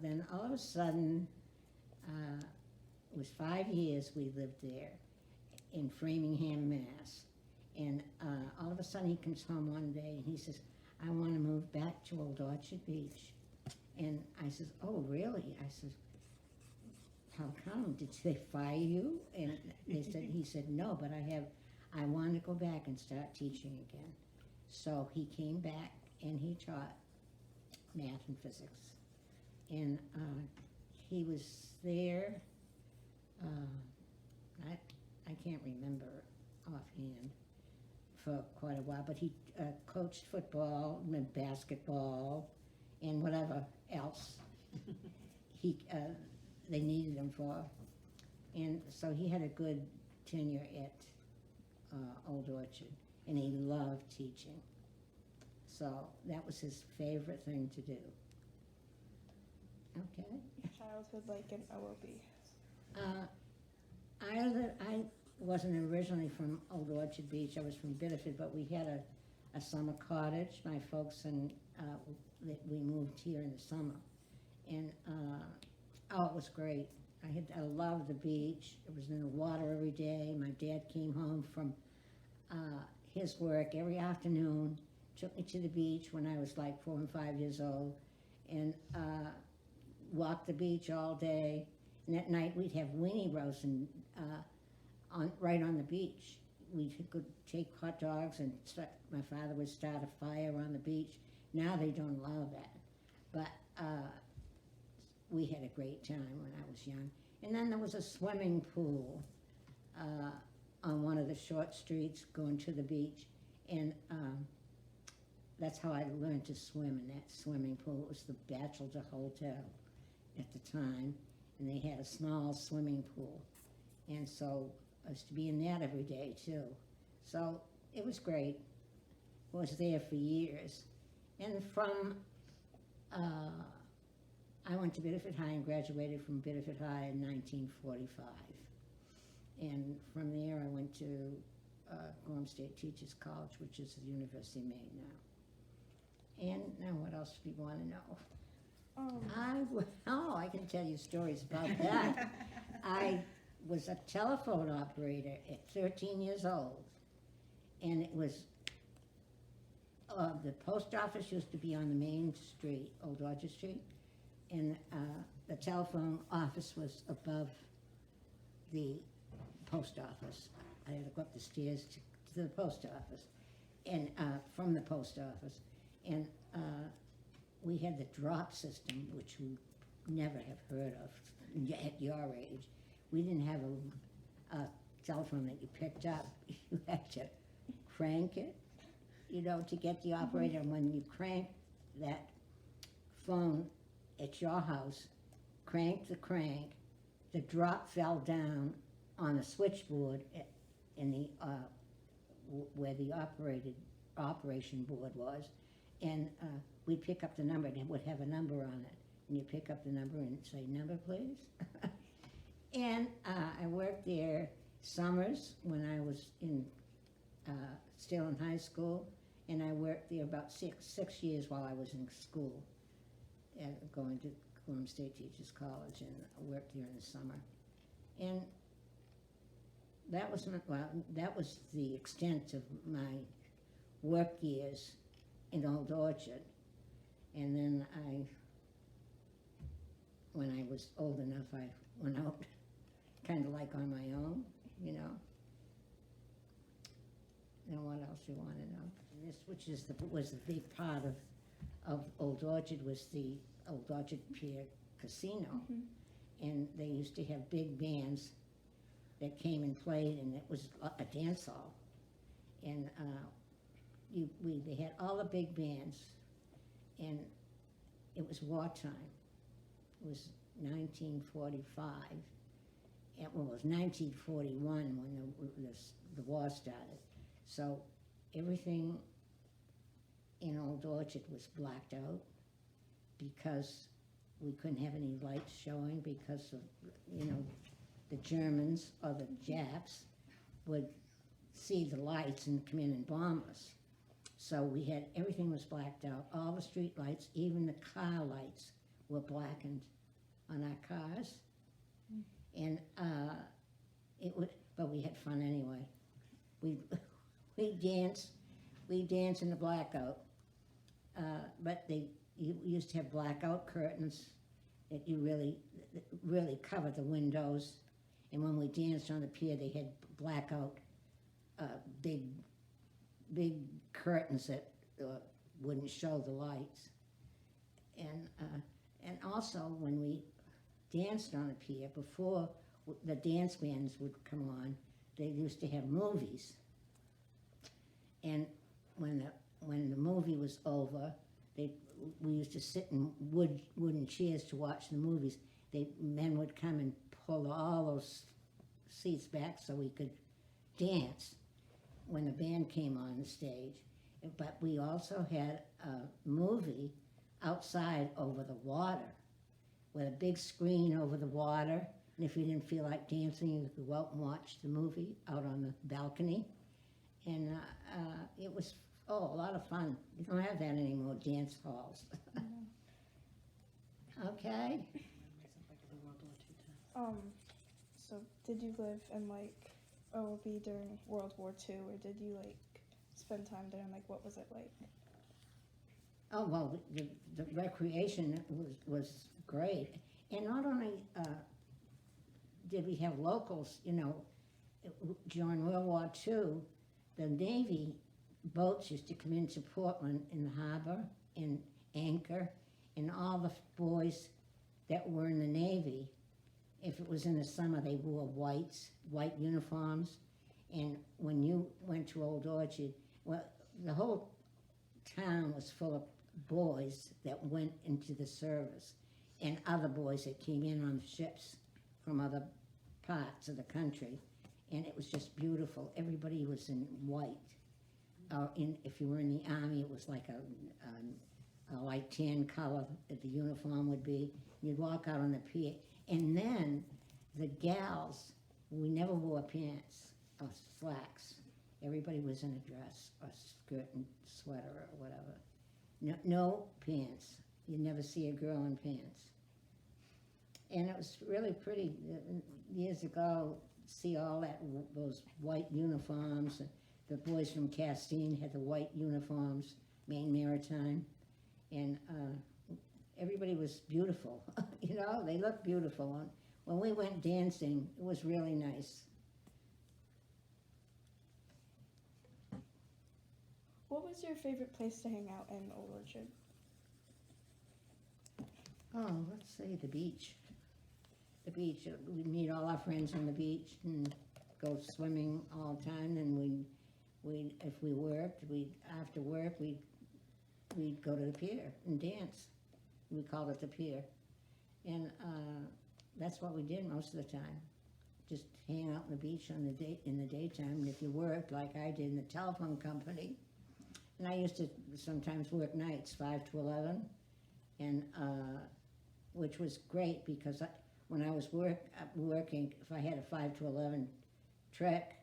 Then all of a sudden, it was 5 years we lived there in Framingham, Mass. And all of a sudden he comes home one day and he says, I want to move back to Old Orchard Beach. And I says, oh, really? I says, how come? Did they fire you? And he said, no, but I want to go back and start teaching again. So he came back and he taught math and physics. And he was there, I can't remember offhand, for quite a while, but he coached football and basketball and whatever else they needed him for. And so he had a good tenure at Old Orchard, and he loved teaching. So that was his favorite thing to do. Okay. Childhood like in OOB. I wasn't originally from Old Orchard Beach. I was from Biddeford, but we had a summer cottage, my folks, and we moved here in the summer. And it was great. I loved the beach. I was in the water every day. My dad came home from his work every afternoon, took me to the beach when I was like 4 and 5 years old, and walked the beach all day. And at night we'd have weenie roast and right on the beach. We could take hot dogs and my father would start a fire on the beach. Now they don't allow that, but we had a great time when I was young. And then there was a swimming pool on one of the short streets going to the beach, and that's how I learned to swim in that swimming pool. It was the Bachelor Hotel at the time, and they had a small swimming pool, and so I was to be in that every day too. So it was great. I was there for years, and from I went to Biddeford High and graduated from Biddeford High in 1945, and from there I went to Gorham State Teachers College, which is the University of Maine now. And now what else do you want to know? I can tell you stories about that. I was a telephone operator at 13 years old, and it was, the post office used to be on the main street, Old Orchard Street, and the telephone office was above the post office. I had to go up the stairs to the post office, and from the post office, and we had the drop system, which you never have heard of at your age. We didn't have a telephone that you picked up. You had to crank it, to get the operator. And when you cranked that phone at your house, cranked the crank, the drop fell down on the switchboard in the where the operation board was, and we'd pick up the number, and it would have a number on it, and you pick up the number and say, number please. And I worked there summers when I was still in high school, and I worked there about six years while I was in school, going to Gorham State Teachers College, and I worked there in the summer. And that was the extent of my work years in Old Orchard. And then when I was old enough, I went out kind of like on my own, And what else you want to know? And this, which was the big part of Old Orchard, was the Old Orchard Pier Casino. Mm-hmm. And they used to have big bands that came and played, and it was a dance hall. And they had all the big bands, and it was wartime. It was 1945. It was 1941 when the war started. So everything in Old Orchard was blacked out because we couldn't have any lights showing because of, the Germans or the Japs would see the lights and come in and bomb us. So everything was blacked out. All the street lights, even the car lights, were blackened on our cars. And but we had fun anyway. We we danced in the blackout. But you used to have blackout curtains that you really covered the windows. And when we danced on the pier, they had blackout big curtains that wouldn't show the lights. And also when we danced on the pier, before the dance bands would come on, they used to have movies. And when the movie was over, we used to sit in wooden chairs to watch the movies. Men would come and pull all those seats back so we could dance when the band came on the stage. But we also had a movie outside over the water, with a big screen over the water. And if you didn't feel like dancing, you could go out and watch the movie out on the balcony. And it was a lot of fun. You don't have that anymore, dance halls. Okay. So did you live in like OOB during World War II, or did you like spend time there, and like what was it like? Oh, well, the recreation was great. And not only did we have locals, during World War II, the Navy boats used to come into Portland in the harbor and anchor, and all the boys that were in the Navy, if it was in the summer, they wore white uniforms. And when you went to Old Orchard, well, the whole town was full of boys that went into the service, and other boys that came in on ships from other parts of the country. And it was just beautiful. Everybody was in white. If you were in the Army, it was like a light tan color that the uniform would be. You'd walk out on the pier. And then the gals, we never wore pants or slacks. Everybody was in a dress or skirt and sweater or whatever. No pants. You'd never see a girl in pants. And it was really pretty. Years ago, see all those white uniforms. The boys from Castine had the white uniforms, Maine Maritime, and everybody was beautiful. They looked beautiful. And when we went dancing, it was really nice. What was your favorite place to hang out in Old Orchard? Oh, let's say the beach. The beach. We'd meet all our friends on the beach and go swimming all the time. And if we worked, after work, we'd go to the pier and dance. We called it the pier. And that's what we did most of the time. Just hang out on the beach in the daytime. And if you worked, like I did in the telephone company, and I used to sometimes work nights, 5 to 11, and which was great because when I was working, if I had a 5 to 11 trek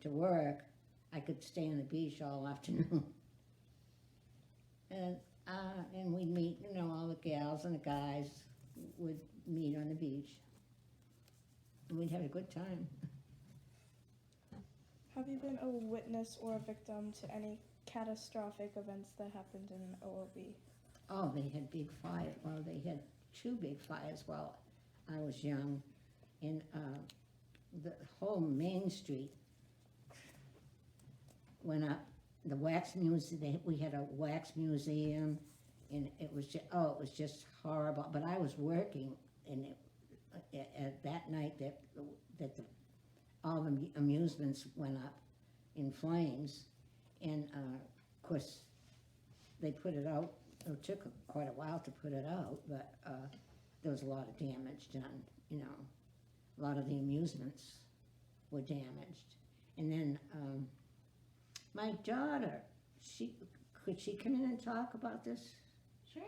to work, I could stay on the beach all afternoon. And we'd meet, all the gals and the guys would meet on the beach. And we'd have a good time. Have you been a witness or a victim to any catastrophic events that happened in OOB? Oh, they had big fires. Well, they had 2 big fires while I was young. And the whole Main Street went up. The wax museum, we had a wax museum, and it was just horrible. But I was working, and at that night all the amusements went up in flames, and of course they put it out. It took quite a while to put it out, but there was a lot of damage done. A lot of the amusements were damaged, and then. My daughter, could she come in and talk about this? Sure.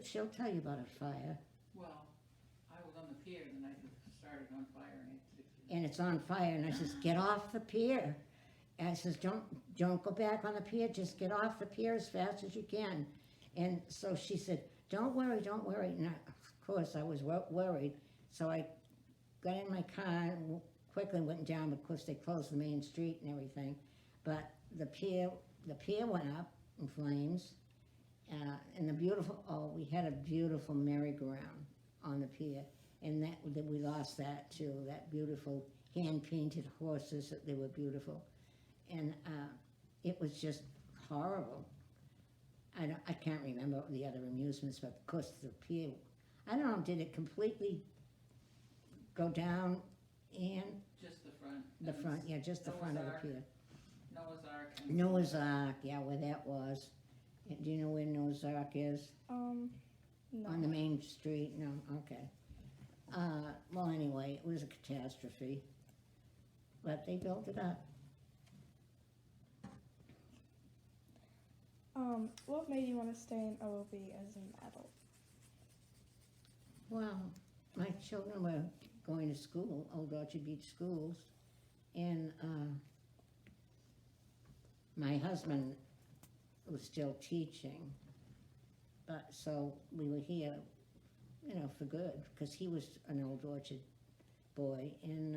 She'll tell you about a fire. Well, I was on the pier the night it started on fire And it's on fire, and I says, get off the pier. And I says, don't go back on the pier, just get off the pier as fast as you can. And so she said, don't worry, don't worry. And of course, I was worried, so I got in my car and quickly went down because they closed the main street and everything. But the pier went up in flames, and we had a beautiful merry-go-round on the pier, and that we lost that too. That beautiful hand-painted horses, they were beautiful, and it was just horrible. I can't remember the other amusements, but of course the pier, I don't know, did it completely go down and Just the front. the and front, yeah, just the Noah's front of the Ark. pier. Noah's Ark. and- Noah's Ark, yeah, where that was. Do you know where Noah's Ark is? No. On the main street? No, okay. Well, anyway, it was a catastrophe, but they built it up. What made you want to stay in OOB as an adult? Well, my children were going to school, Old Orchard Beach schools, and my husband was still teaching, but so we were here, for good, because he was an Old Orchard boy, and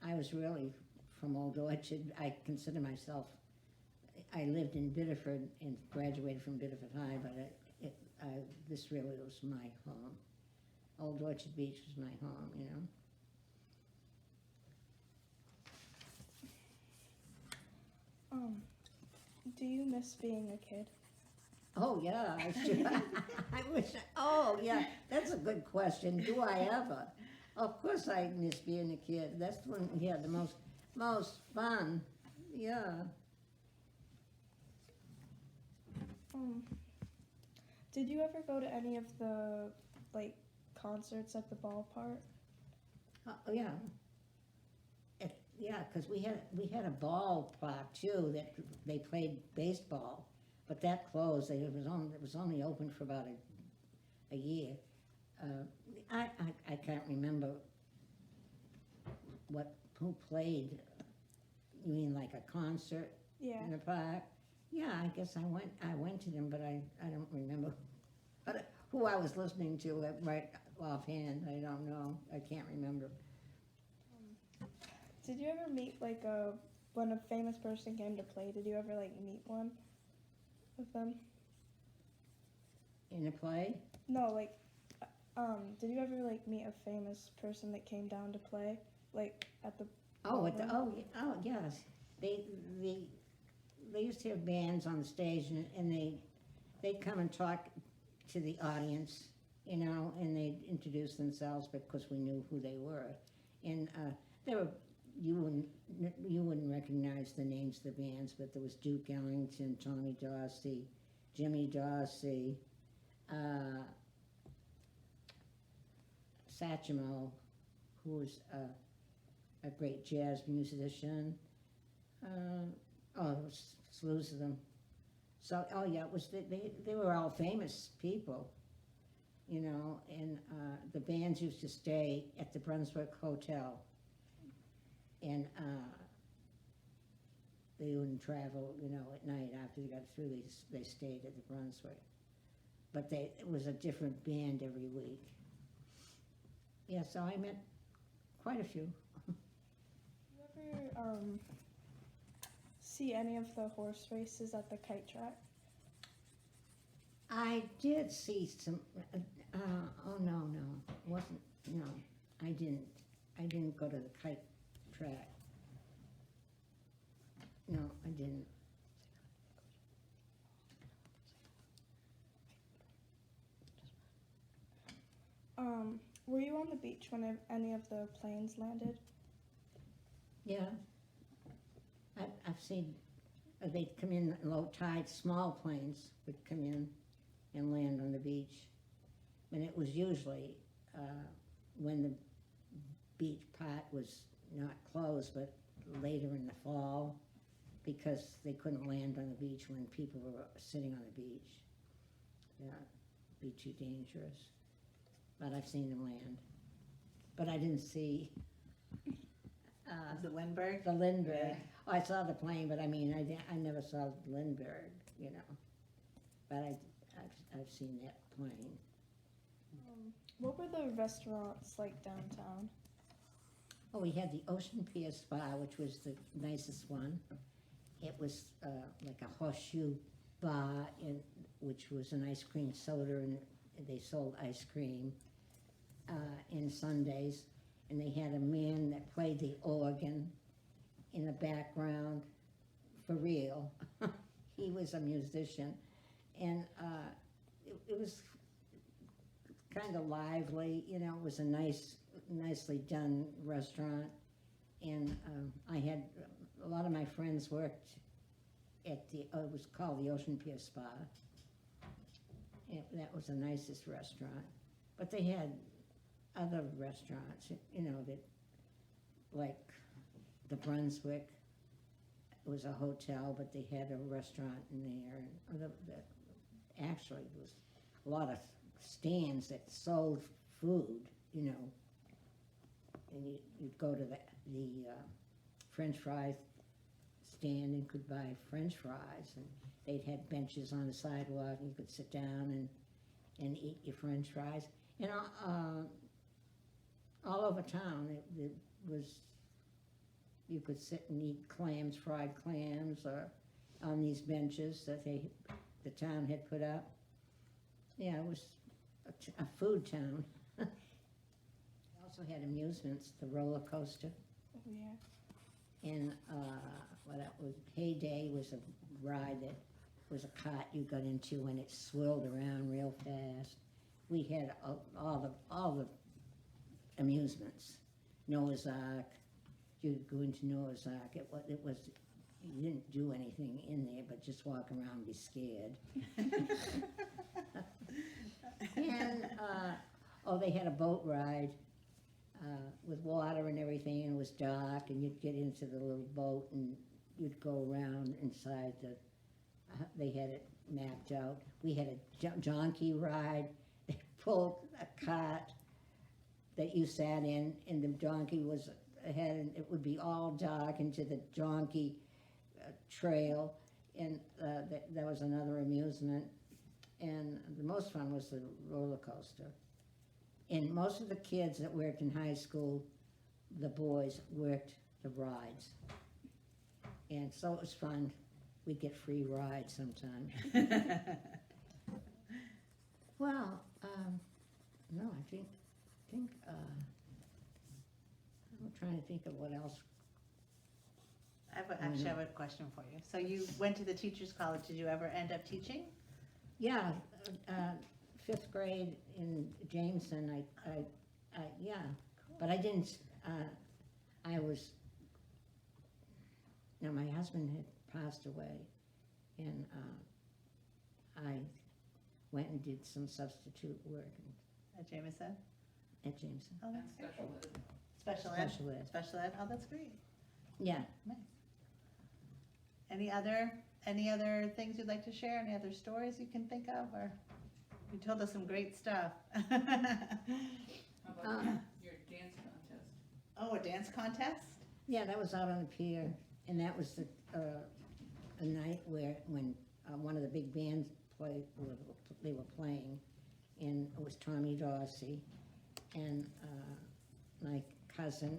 I was really from Old Orchard. I consider myself, I lived in Biddeford and graduated from Biddeford High, but this really was my home. Old Orchard Beach was my home, Do you miss being a kid? Oh, yeah, I should. I wish, oh, yeah, that's a good question. Do I ever? Of course I miss being a kid. That's when we had the most fun, yeah. Did you ever go to any of the, concerts at the ballpark? Oh, yeah. Yeah, because we had a ballpark too that they played baseball, but that closed. It was only open for about a year. I can't remember who played. You mean like a concert Yeah. in the park? Yeah, I guess I went to them, but I don't remember who I was listening to right offhand. I don't know. I can't remember. Did you ever meet when a famous person came to play? Did you ever meet one of them? In a play? No, did you ever meet a famous person that came down to play, at the? Oh, ballroom? yes. They used to have bands on the stage, and they'd come and talk to the audience, and they'd introduce themselves because we knew who they were, and they were. You wouldn't recognize the names of the bands, but there was Duke Ellington, Tommy Dorsey, Jimmy Dorsey, Satchmo, who was a great jazz musician. There was slews of them. So, it was they were all famous people, and the bands used to stay at the Brunswick Hotel, and they wouldn't travel, at night after they got through. They stayed at the Brunswick, but it was a different band every week. Yeah, so I met quite a few. You ever see any of the horse races at the kite track? I did see some. Oh no, wasn't no. I didn't go to the kite track. No, I didn't. Were you on the beach when any of the planes landed? Yeah. I've seen. They'd come in low tide. Small planes would come in and land on the beach, and it was usually when the beach part was not closed, but later in the fall, because they couldn't land on the beach when people were sitting on the beach. Yeah, be too dangerous. But I've seen them land. But I didn't see The Lindbergh? the Lindbergh. Yeah. Oh, I saw the plane, but I mean, I never saw Lindbergh, But I've seen that plane. What were the restaurants like downtown? Oh, we had the Ocean Pier Spa, which was the nicest one. It was like a horseshoe bar, which was an ice cream soda, and they sold ice cream and sundaes. And they had a man that played the organ in the background, for real. He was a musician, and it was kind of lively. You know, it was a nicely done restaurant, and I had a lot of my friends worked at it was called the Ocean Pier Spa. That was the nicest restaurant, but they had other restaurants, you know, that like the Brunswick. It was a hotel, but they had a restaurant in there, and actually there was a lot of stands that sold food, you know. And you'd go to the French fry stand and could buy French fries, and they'd had benches on the sidewalk, and you could sit down and eat your French fries. And all over town, it was, you could sit and eat clams, fried clams, or on these benches that the town had put up. Yeah, it was a food town. We also had amusements, the roller coaster. Oh, yeah. And that was Heyday was a ride that was a cart you got into, and it swirled around real fast. We had all the amusements. Noah's Ark. You'd go into Noah's Ark. It was you didn't do anything in there, but just walk around and be scared. And they had a boat ride with water and everything, and it was dark, and you'd get into the little boat and you'd go around inside they had it mapped out. We had a donkey ride. They pulled a cart that you sat in, and the donkey it would be all dark into the donkey trail, and that was another amusement. And the most fun was the roller coaster. And most of the kids that worked in high school, the boys worked the rides. And so it was fun. We'd get free rides sometimes. Well, no, I think I'm trying to think of what else. Actually, I have a question for you. So you went to the teachers' college. Did you ever end up teaching? Yeah, 5th grade in Jameson, yeah, but I didn't, my husband had passed away, and I went and did some substitute work At Jameson? at Jameson. Oh, And that's special great. ed. Special ed? Special ed. Special ed? Oh, that's great. Yeah, Nice. Any other things you'd like to share? Any other stories you can think of? Or you told us some great stuff. How about your dance contest? Oh, a dance contest? yeah, that was out on the pier, and that was a night when one of the big bands they were playing, and it was Tommy Dorsey, and my cousin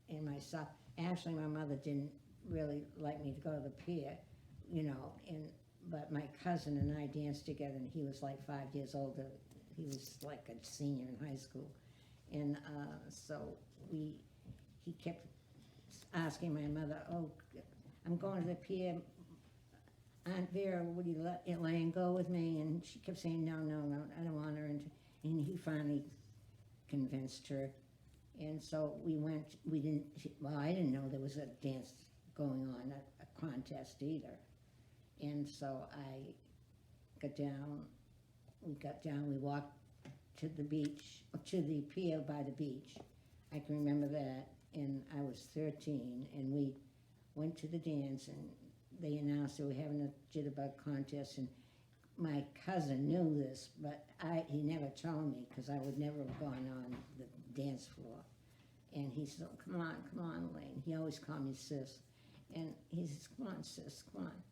and myself. Actually, my mother didn't really like me to go to the pier, you know, but my cousin and I danced together, and he was like 5 years older. He was like a senior in high school, and so he kept asking my mother, "Oh, I'm going to the pier. Aunt Vera, would you let Elaine go with me?" And she kept saying, no, I don't want her. And he finally convinced her. And so we went, I didn't know there was a dance going on, a contest either. And so we got down, we walked to the beach, to the pier by the beach. I can remember that, and I was 13, and we went to the dance, and they announced they were having a jitterbug contest, and my cousin knew this, but he never told me, because I would never have gone on the dance floor. And he said, "Oh, come on, Elaine." He always called me sis. And he says, "Come on, sis, come on."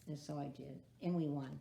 And so I did, and we won.